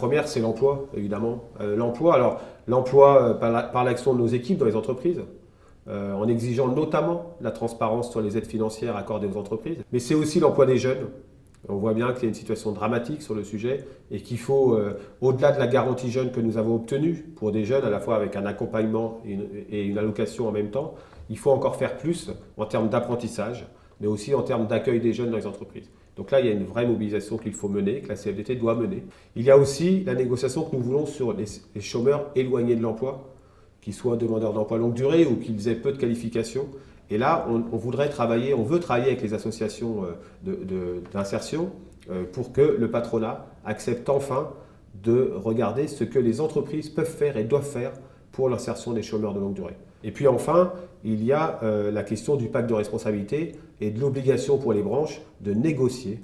première, c'est l'emploi, évidemment. L'emploi par l'action de nos équipes dans les entreprises, en exigeant notamment la transparence sur les aides financières accordées aux entreprises. Mais c'est aussi l'emploi des jeunes. On voit bien qu'il y a une situation dramatique sur le sujet et qu'il faut, au-delà de la garantie jeune que nous avons obtenue pour des jeunes, à la fois avec un accompagnement et une allocation en même temps, il faut encore faire plus en termes d'apprentissage, mais aussi en termes d'accueil des jeunes dans les entreprises. Donc là, il y a une vraie mobilisation qu'il faut mener, que la CFDT doit mener. Il y a aussi la négociation que nous voulons sur les chômeurs éloignés de l'emploi, qu'ils soient demandeurs d'emploi longue durée ou qu'ils aient peu de qualifications. Et là, on veut travailler avec les associations d'insertion pour que le patronat accepte enfin de regarder ce que les entreprises peuvent faire et doivent faire pour l'insertion des chômeurs de longue durée. Et puis enfin, il y a la question du pacte de responsabilité et de l'obligation pour les branches de négocier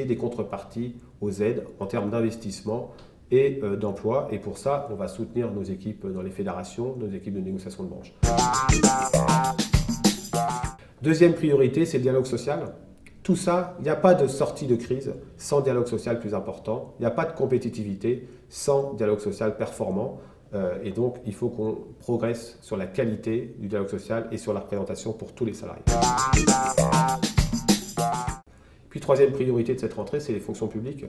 des contreparties aux aides en termes d'investissement et d'emploi. Et pour ça, on va soutenir nos équipes dans les fédérations, nos équipes de négociation de branche. Deuxième priorité, c'est le dialogue social. Tout ça, il n'y a pas de sortie de crise sans dialogue social plus important. Il n'y a pas de compétitivité sans dialogue social performant. Et donc, il faut qu'on progresse sur la qualité du dialogue social et sur la représentation pour tous les salariés. Puis, troisième priorité de cette rentrée, c'est les fonctions publiques.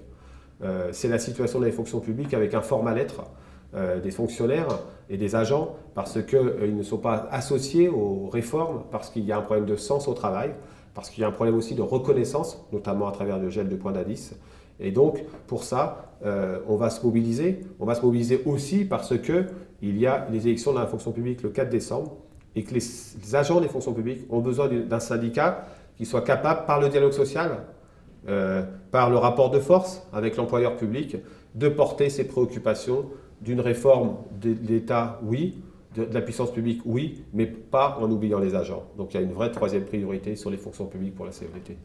C'est la situation dans les fonctions publiques avec un format lettre des fonctionnaires et des agents parce qu'ils ne sont pas associés aux réformes, parce qu'il y a un problème de sens au travail, parce qu'il y a un problème aussi de reconnaissance, notamment à travers le gel de points d'indice. Et donc, pour ça, on va se mobiliser. On va se mobiliser aussi parce qu'il y a les élections dans la fonction publique le 4 décembre et que les agents des fonctions publiques ont besoin d'un syndicat qui soit capable, par le dialogue social, par le rapport de force avec l'employeur public, de porter ses préoccupations d'une réforme de l'État, oui, de la puissance publique, oui, mais pas en oubliant les agents. Donc il y a une vraie troisième priorité sur les fonctions publiques pour la CFDT.